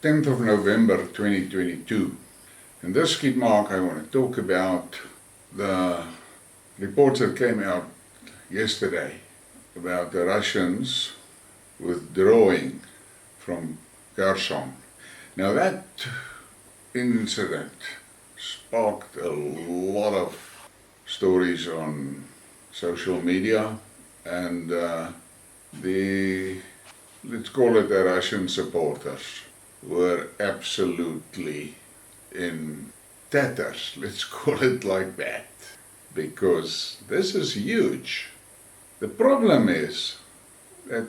10th of November 2022. In this Skidmark I want to talk about the reports that came out yesterday about the Russians withdrawing from Kherson. Now that incident sparked a lot of stories on social media, and let's call it the Russian supporters were absolutely in tatters, let's call it like that, because this is huge. The problem is that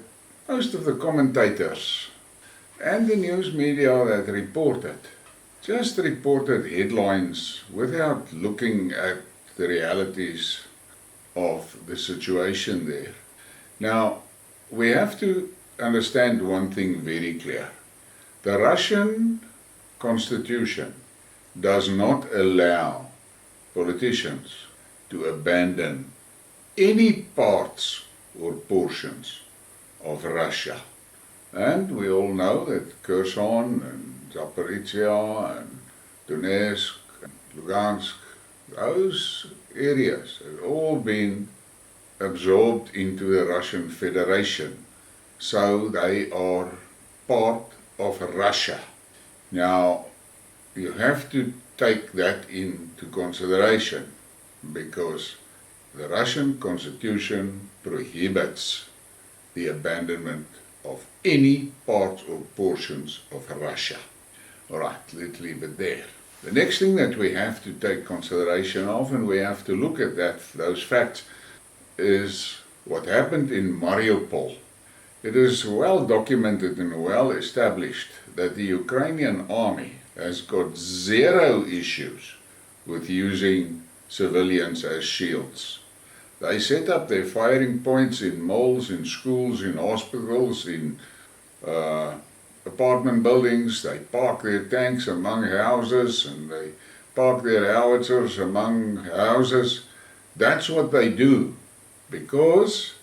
most of the commentators and the news media that reported just reported headlines without looking at the realities of the situation there. Now, we have to understand one thing very clear. The Russian Constitution does not allow politicians to abandon any parts or portions of Russia. And we all know that Kherson and Zaporizhia and Donetsk and Lugansk, those areas have all been absorbed into the Russian Federation. So they are part of Russia. Now, you have to take that into consideration because the Russian Constitution prohibits the abandonment of any parts or portions of Russia. Alright, let's leave it there. The next thing that we have to take consideration of, and we have to look at those facts, is what happened in Mariupol. It is well documented and well established that the Ukrainian army has got zero issues with using civilians as shields. They set up their firing points in malls, in schools, in hospitals, in apartment buildings. They park their tanks among houses and they park their howitzers among houses. That's what they do because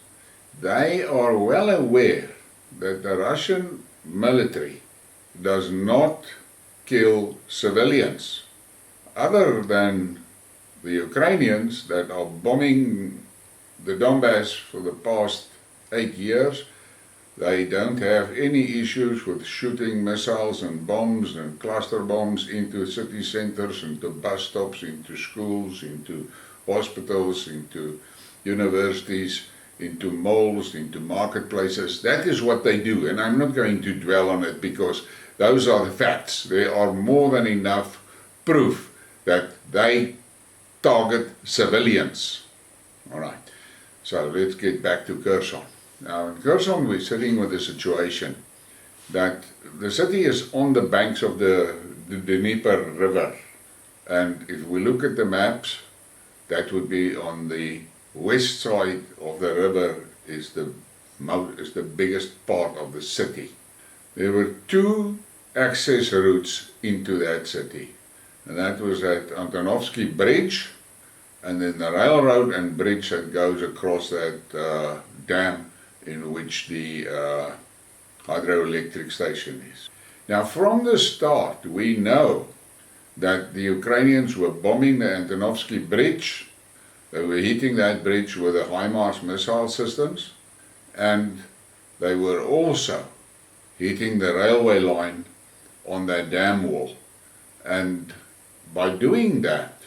they are well aware that the Russian military does not kill civilians, other than the Ukrainians that are bombing the Donbass for the past 8 years. They don't have any issues with shooting missiles and bombs and cluster bombs into city centers, into bus stops, into schools, into hospitals, into universities, into malls, into marketplaces. That is what they do, and I'm not going to dwell on it because those are the facts. There are more than enough proof that they target civilians. Alright, so let's get back to Kherson. Now in Kherson we're sitting with a situation that the city is on the banks of the Dnieper River, and if we look at the maps, that would be on the west side of the river is the biggest part of the city. There were two access routes into that city, and that was at Antonovsky Bridge and then the railroad and bridge that goes across that dam in which the hydroelectric station is. Now from the start we know that the Ukrainians were bombing the Antonovsky Bridge. They were hitting that bridge with the HIMARS missile systems, and they were also hitting the railway line on that dam wall. And by doing that,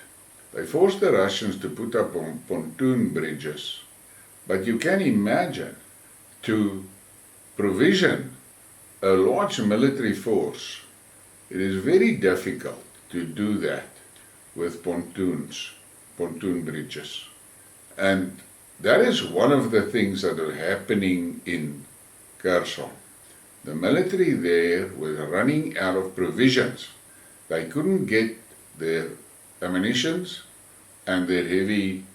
they forced the Russians to put up pontoon bridges. But you can imagine, to provision a large military force, it is very difficult to do that with pontoon bridges. And that is one of the things that are happening in Kherson. The military there was running out of provisions. They couldn't get their ammunitions and their heavy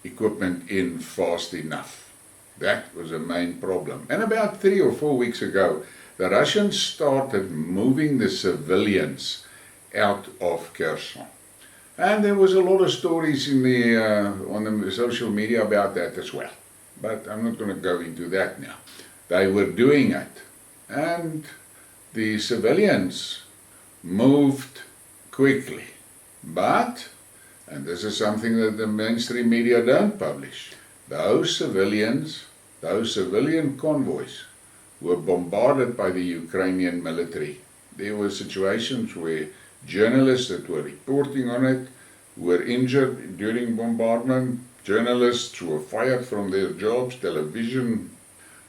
equipment in fast enough. That was a main problem. And about 3 or 4 weeks ago, the Russians started moving the civilians out of Kherson. And there was a lot of stories in on the social media about that as well. But I'm not going to go into that now. They were doing it. And the civilians moved quickly. But, and this is something that the mainstream media don't publish, those civilian convoys were bombarded by the Ukrainian military. There were situations where journalists that were reporting on it were injured during bombardment. Journalists were fired from their jobs. Television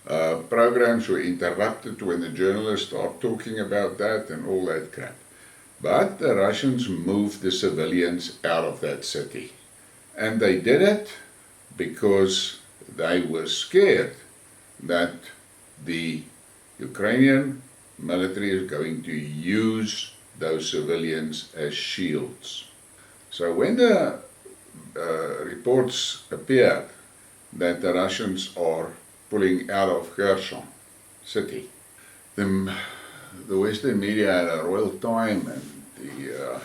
programs were interrupted when the journalists started talking about that and all that crap. But the Russians moved the civilians out of that city. And they did it because they were scared that the Ukrainian military is going to use those civilians as shields. So when the reports appeared that the Russians are pulling out of Kherson city, the Western media had a royal time, and the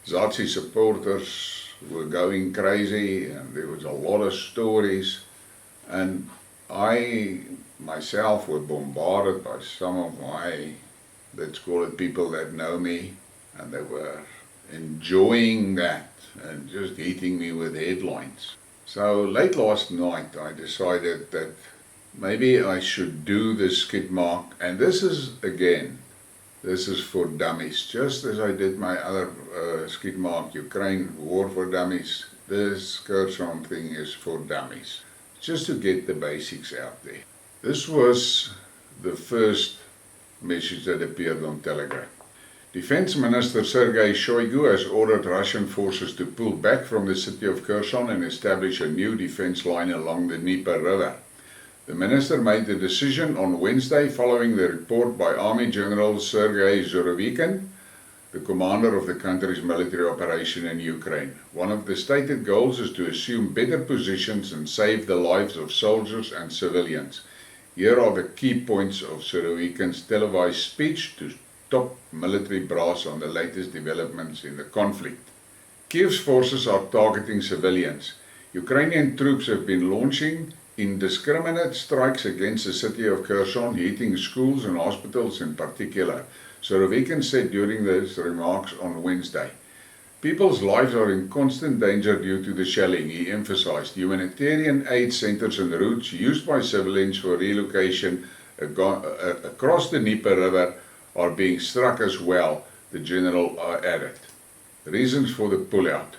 Zazi supporters were going crazy, and there was a lot of stories, and I myself was bombarded by some of my, let's call it, people that know me, and they were enjoying that and just hitting me with headlines. So late last night I decided that maybe I should do this Skidmark, and this is for dummies, just as I did my other Skidmark, Ukraine War for Dummies. This Kherson thing is for dummies, just to get the basics out there. This was the first message that appeared on Telegram. Defense Minister Sergei Shoigu has ordered Russian forces to pull back from the city of Kherson and establish a new defense line along the Dnieper River. The minister made the decision on Wednesday following the report by Army General Sergei Zurovikin, the commander of the country's military operation in Ukraine. One of the stated goals is to assume better positions and save the lives of soldiers and civilians. Here are the key points of Zurovikin's televised speech to top military brass on the latest developments in the conflict. Kiev's forces are targeting civilians. Ukrainian troops have been launching indiscriminate strikes against the city of Kherson, hitting schools and hospitals in particular, Zurovikin said during his remarks on Wednesday. People's lives are in constant danger due to the shelling, he emphasized. Humanitarian aid centers and routes used by civilians for relocation across the Dnieper River are being struck as well, the general added. Reasons for the pullout.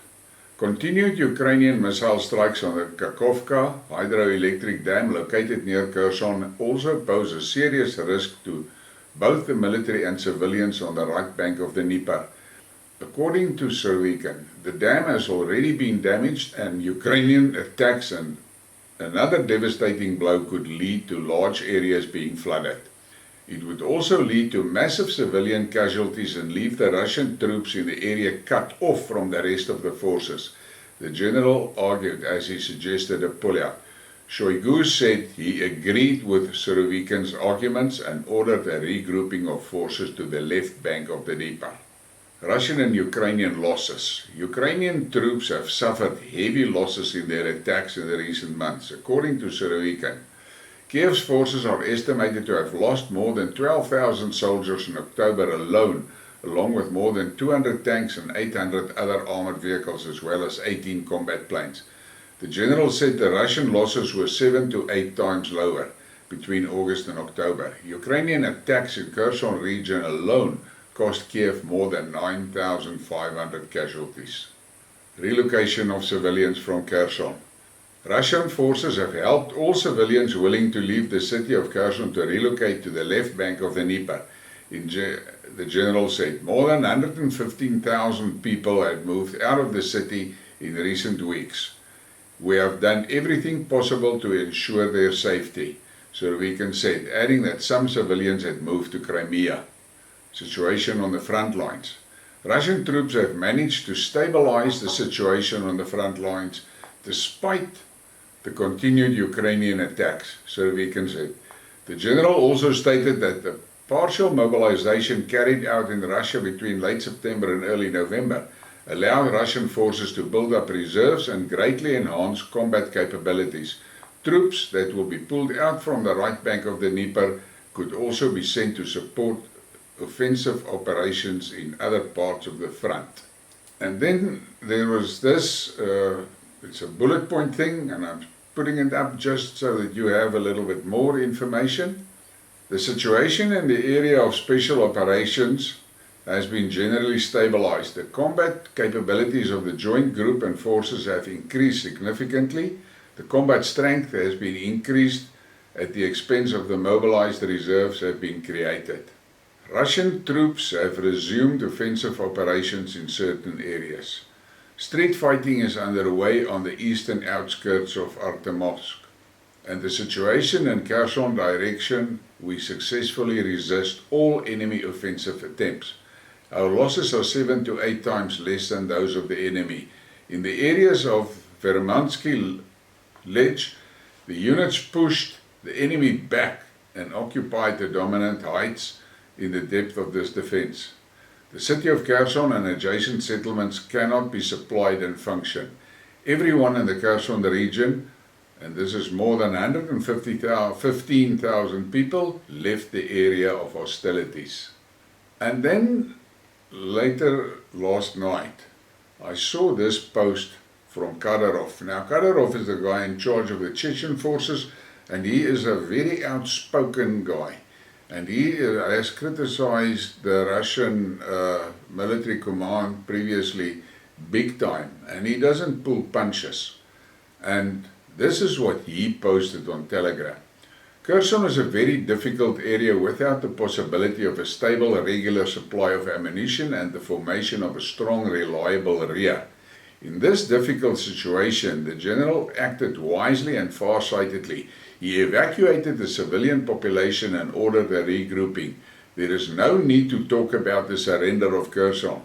Continued Ukrainian missile strikes on the Kakhovka hydroelectric dam located near Kherson also pose a serious risk to both the military and civilians on the right bank of the Dnieper. According to Zurovikin, the dam has already been damaged, and Ukrainian attacks and another devastating blow could lead to large areas being flooded. It would also lead to massive civilian casualties and leave the Russian troops in the area cut off from the rest of the forces, the general argued as he suggested a pullout. Shoigu said he agreed with Zurovikin's arguments and ordered a regrouping of forces to the left bank of the Dnieper. Russian and Ukrainian losses. Ukrainian troops have suffered heavy losses in their attacks in the recent months, according to Zurovikin. Kiev's forces are estimated to have lost more than 12,000 soldiers in October alone, along with more than 200 tanks and 800 other armored vehicles, as well as 18 combat planes. The general said the Russian losses were 7 to 8 times lower between August and October. Ukrainian attacks in Kherson region alone cost Kiev more than 9,500 casualties. Relocation of civilians from Kherson. Russian forces have helped all civilians willing to leave the city of Kherson to relocate to the left bank of the Dnieper. The general said more than 115,000 people had moved out of the city in recent weeks. We have done everything possible to ensure their safety, Zurovikin said, adding that some civilians had moved to Crimea. Situation on the front lines. Russian troops have managed to stabilize the situation on the front lines despite the continued Ukrainian attacks, Zurovikin said. The general also stated that the partial mobilization carried out in Russia between late September and early November allowed Russian forces to build up reserves and greatly enhance combat capabilities. Troops that will be pulled out from the right bank of the Dnieper could also be sent to support offensive operations in other parts of the front. And then there was this, it's a bullet point thing, and I'm putting it up just so that you have a little bit more information. The situation in the area of special operations has been generally stabilized. The combat capabilities of the joint group and forces have increased significantly. The combat strength has been increased at the expense of the mobilized reserves have been created. Russian troops have resumed offensive operations in certain areas. Street fighting is underway on the eastern outskirts of Artemovsk, and the situation in Kherson direction, we successfully resist all enemy offensive attempts. Our losses are 7 to 8 times less than those of the enemy. In the areas of Vermansky Ledge, the units pushed the enemy back and occupied the dominant heights in the depth of this defense. The city of Kherson and adjacent settlements cannot be supplied and function. Everyone in the Kherson region, and this is more than 115,000 people, left the area of hostilities. And then later last night, I saw this post from Kadyrov. Now, Kadyrov is the guy in charge of the Chechen forces, and he is a very outspoken guy. And he has criticized the Russian military command previously big time, and he doesn't pull punches. And this is what he posted on Telegram. Kherson is a very difficult area without the possibility of a stable, regular supply of ammunition and the formation of a strong, reliable rear. In this difficult situation, the general acted wisely and far-sightedly. He evacuated the civilian population and ordered a regrouping. There is no need to talk about the surrender of Kherson.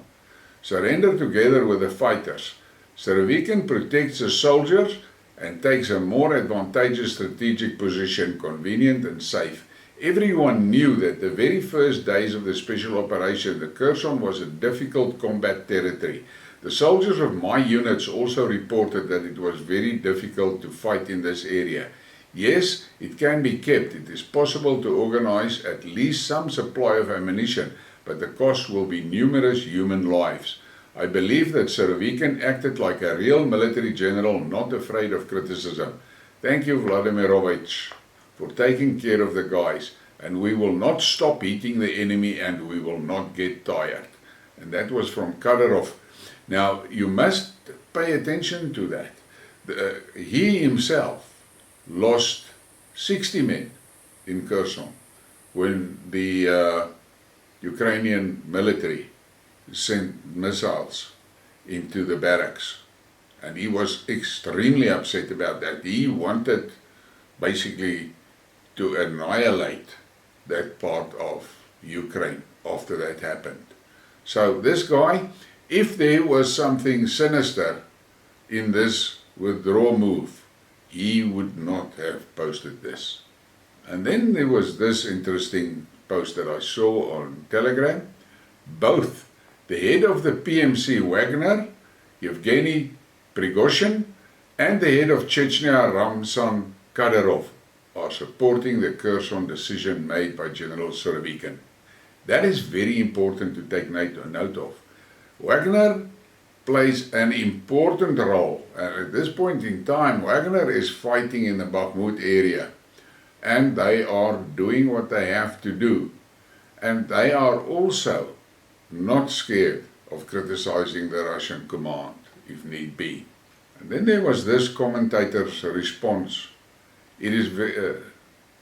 Surrender together with the fighters. Surovikin protects the soldiers and takes a more advantageous strategic position, convenient and safe. Everyone knew that the very first days of the special operation, the Kherson was a difficult combat territory. The soldiers of my units also reported that it was very difficult to fight in this area. Yes, it can be kept. It is possible to organize at least some supply of ammunition, but the cost will be numerous human lives. I believe that Surovikin acted like a real military general, not afraid of criticism. Thank you, Vladimirovich, for taking care of the guys, and we will not stop hitting the enemy and we will not get tired. And that was from Kadyrov. Now, you must pay attention to that. He himself lost 60 men in Kherson when the Ukrainian military sent missiles into the barracks, and he was extremely upset about that. He wanted basically to annihilate that part of Ukraine after that happened. So this guy, if there was something sinister in this withdrawal move, he would not have posted this. And then there was this interesting post that I saw on Telegram. Both the head of the PMC Wagner, Yevgeny Prigozhin, and the head of Chechnya, Ramzan Kadyrov, are supporting the Kherson decision made by General Surovikin. That is very important to take note of. Wagner plays an important role, and at this point in time, Wagner is fighting in the Bakhmut area, and they are doing what they have to do, and they are also not scared of criticizing the Russian command, if need be. And then there was this commentator's response. It is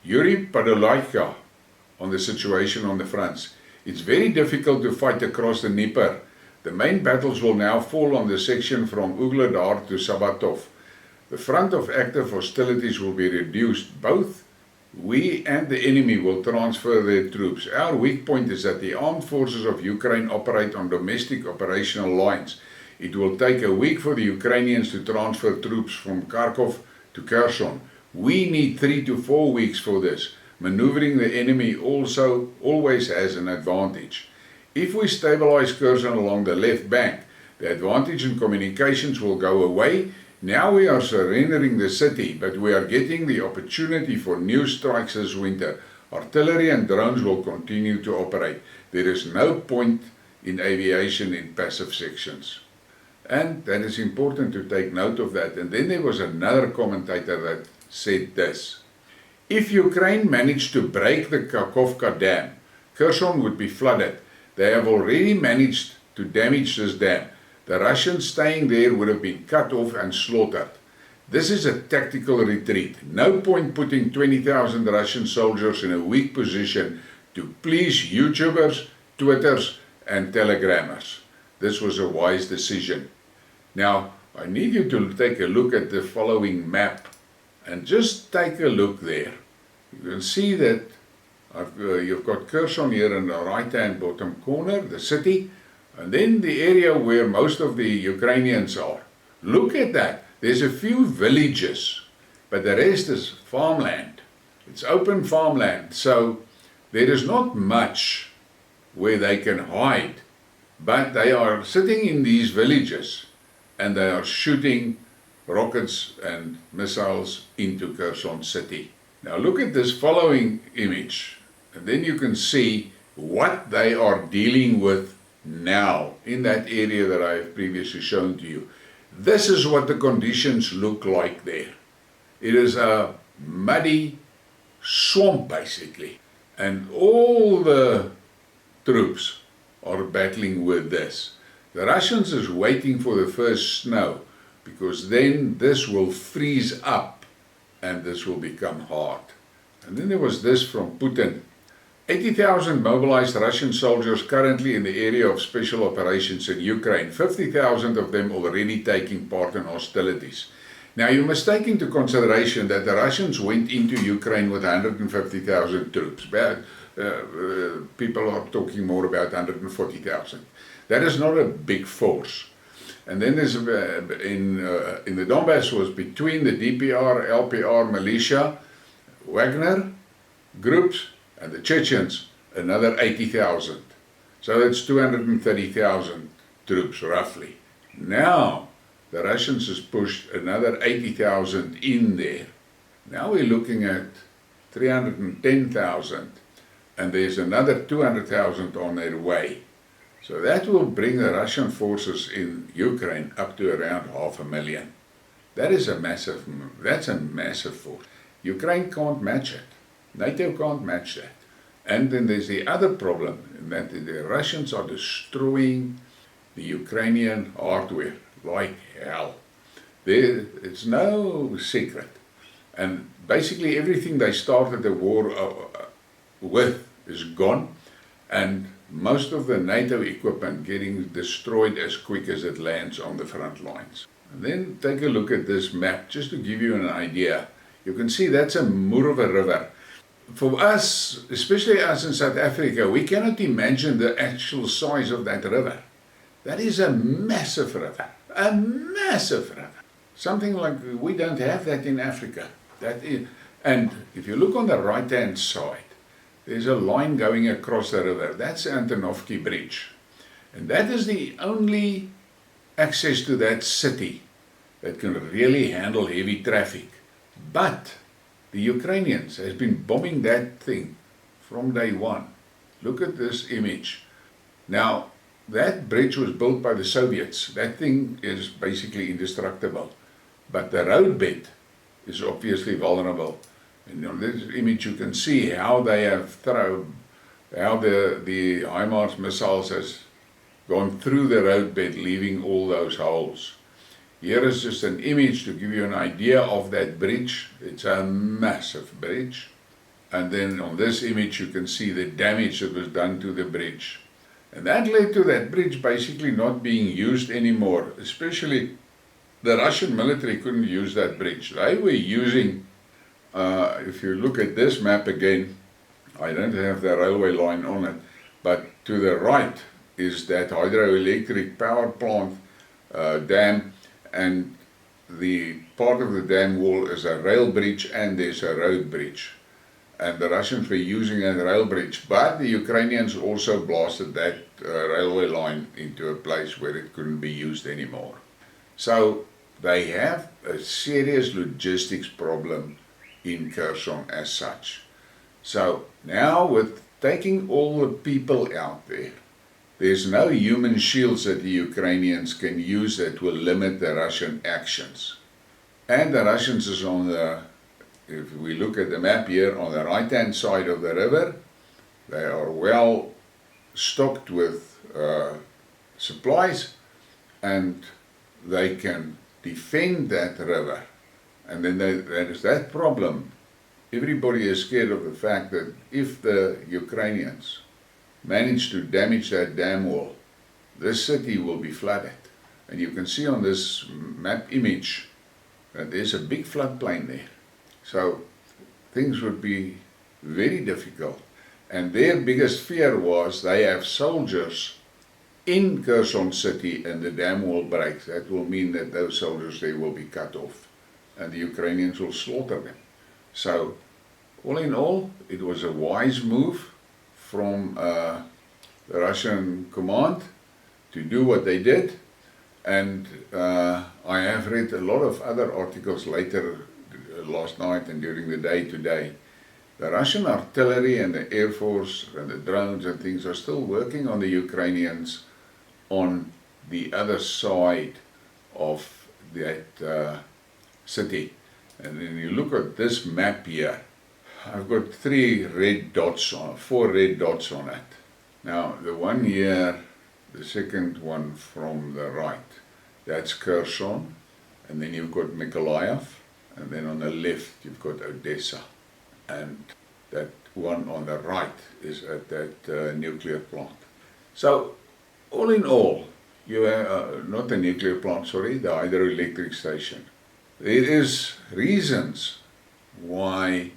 Yuri Podolaika on the situation on the fronts. It's very difficult to fight across the Dnieper. The main battles will now fall on the section from Ugledar to Sabatov. The front of active hostilities will be reduced. Both we and the enemy will transfer their troops. Our weak point is that the armed forces of Ukraine operate on domestic operational lines. It will take a week for the Ukrainians to transfer troops from Kharkov to Kherson. We need 3 to 4 weeks for this. Maneuvering the enemy also always has an advantage. If we stabilize Kherson along the left bank, the advantage in communications will go away. Now we are surrendering the city, but we are getting the opportunity for new strikes this winter. Artillery and drones will continue to operate. There is no point in aviation in passive sections. And that is important to take note of that. And then there was another commentator that said this: if Ukraine managed to break the Kakhovka Dam, Kherson would be flooded. They have already managed to damage this dam. The Russians staying there would have been cut off and slaughtered. This is a tactical retreat. No point putting 20,000 Russian soldiers in a weak position to please YouTubers, Twitters, and Telegrammers. This was a wise decision. Now, I need you to take a look at the following map, and just take a look there. You can see that you've got Kherson here in the right-hand bottom corner, the city, and then the area where most of the Ukrainians are. Look at that. There's a few villages, but the rest is farmland. It's open farmland, so there is not much where they can hide, but they are sitting in these villages and they are shooting rockets and missiles into Kherson city. Now look at this following image, and then you can see what they are dealing with now in that area that I have previously shown to you. This is what the conditions look like there. It is a muddy swamp basically, and all the troops are battling with this. The Russians is waiting for the first snow, because then this will freeze up and this will become hard. And then there was this from Putin: 80,000 mobilized Russian soldiers currently in the area of special operations in Ukraine, 50,000 of them already taking part in hostilities. Now you must take into consideration that the Russians went into Ukraine with 150,000 troops. People are talking more about 140,000. That is not a big force. And then there's in the Donbass was between the DPR, LPR militia, Wagner groups, and the Chechens, another 80,000. So that's 230,000 troops roughly. Now the Russians has pushed another 80,000 in there. Now we're looking at 310,000, and there's another 200,000 on their way. So that will bring the Russian forces in Ukraine up to around 500,000. That is that's a massive force. Ukraine can't match it. NATO can't match that. And then there's the other problem, in that the Russians are destroying the Ukrainian hardware like hell. It's no secret. And basically everything they started the war with is gone, and most of the NATO equipment getting destroyed as quick as it lands on the front lines. And then take a look at this map, just to give you an idea. You can see that's a Murva River. For us, especially us in South Africa, we cannot imagine the actual size of that river. That is a massive river, a massive river. Something like we don't have that in Africa. And if you look on the right-hand side, there's a line going across the river. That's the Antonovsky Bridge. And that is the only access to that city that can really handle heavy traffic. But the Ukrainians has been bombing that thing from day one. Look at this image. Now, that bridge was built by the Soviets. That thing is basically indestructible. But the roadbed is obviously vulnerable. And on this image you can see how they have how the HIMARS missiles has gone through the roadbed, leaving all those holes. Here is just an image to give you an idea of that bridge. It's a massive bridge. And then on this image you can see the damage that was done to the bridge. And that led to that bridge basically not being used anymore. Especially the Russian military couldn't use that bridge. They were using, if you look at this map again, I don't have the railway line on it, but to the right is that hydroelectric power plant dam, and the part of the dam wall is a rail bridge and there's a road bridge. And the Russians were using that rail bridge, but the Ukrainians also blasted that railway line into a place where it couldn't be used anymore. So they have a serious logistics problem in Kherson as such. So now with taking all the people out there, there's no human shields that the Ukrainians can use that will limit the Russian actions. And the Russians is on the, if we look at the map here, on the right-hand side of the river. They are well stocked with supplies, and they can defend that river. And then there is that problem. Everybody is scared of the fact that if the Ukrainians manage to damage that dam wall, this city will be flooded. And you can see on this map image that there's a big floodplain there. So things would be very difficult. And their biggest fear was they have soldiers in Kherson city and the dam will break. That will mean that those soldiers there will be cut off and the Ukrainians will slaughter them. So all in all, it was a wise move from the Russian command to do what they did. And I have read a lot of other articles later last night and during the day today. The Russian artillery and the Air Force and the drones and things are still working on the Ukrainians on the other side of that city. And when you look at this map here, I've got 4 red dots on it. Now the one here, the second one from the right, that's Kherson, and then you've got Mykolaiv, and then on the left you've got Odessa. And that one on the right is at that nuclear plant. So, all in all, you have, not the nuclear plant, sorry, the hydroelectric station. There is reasons why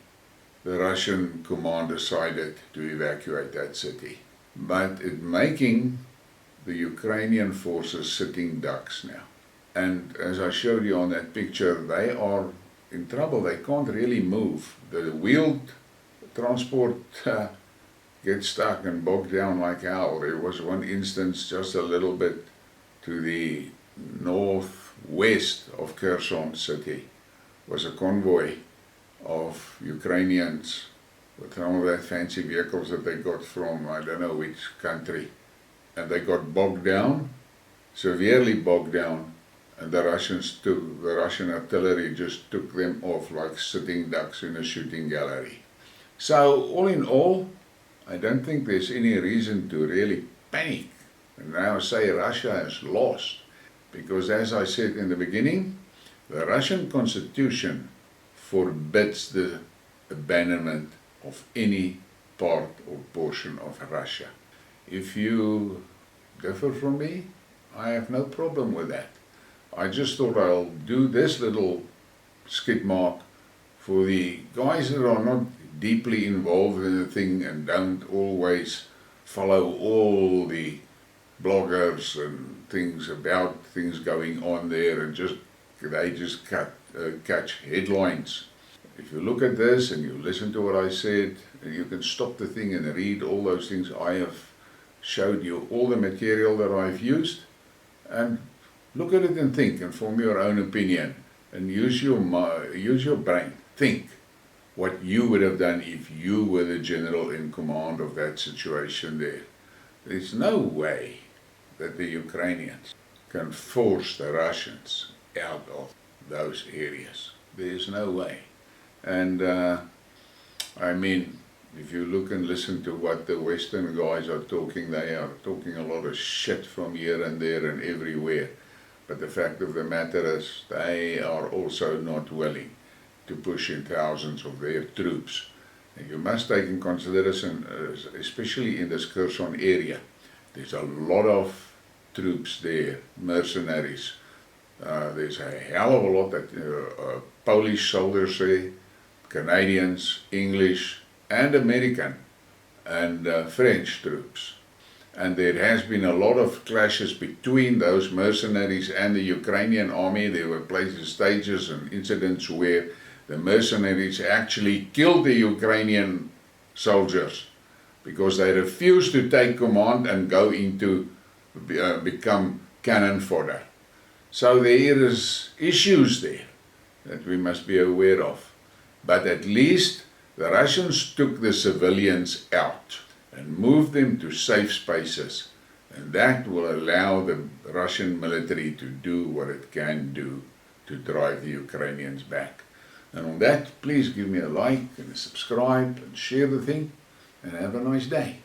the Russian command decided to evacuate that city. But it's making the Ukrainian forces sitting ducks now. And as I showed you on that picture, they are in trouble. They can't really move. The wheeled transport gets stuck and bogged down like hell. There was one instance just a little bit to the northwest of Kherson city was a convoy of Ukrainians with some of that fancy vehicles that they got from I don't know which country, and they got bogged down, severely bogged down. And the Russian artillery just took them off like sitting ducks in a shooting gallery. So all in all, I don't think there's any reason to really panic and now say Russia has lost. Because as I said in the beginning, the Russian constitution forbids the abandonment of any part or portion of Russia. If you differ from me, I have no problem with that. I just thought I'll do this little skid mark for the guys that are not deeply involved in the thing and don't always follow all the bloggers and things about things going on there and they just catch headlines. If you look at this and you listen to what I said, and you can stop the thing and read all those things. I have showed you all the material that I've used, and look at it and think and form your own opinion and use your brain. Think what you would have done if you were the general in command of that situation there. There's no way that the Ukrainians can force the Russians out of those areas. There's no way. And I mean, if you look and listen to what the Western guys are talking, they are talking a lot of shit from here and there and everywhere. But the fact of the matter is, they are also not willing to push in thousands of their troops. And you must take in consideration, especially in this Kherson area, there's a lot of troops there, mercenaries. There's a hell of a lot that Polish soldiers there, Canadians, English, and American, and French troops. And there has been a lot of clashes between those mercenaries and the Ukrainian army. There were places, stages and incidents where the mercenaries actually killed the Ukrainian soldiers because they refused to take command and go into become cannon fodder. So there is issues there that we must be aware of. But at least The Russians took the civilians out and moved them to safe spaces, and that will allow the Russian military to do what it can do to drive the Ukrainians back. And on that, please give me a like and a subscribe and share the thing, and have a nice day.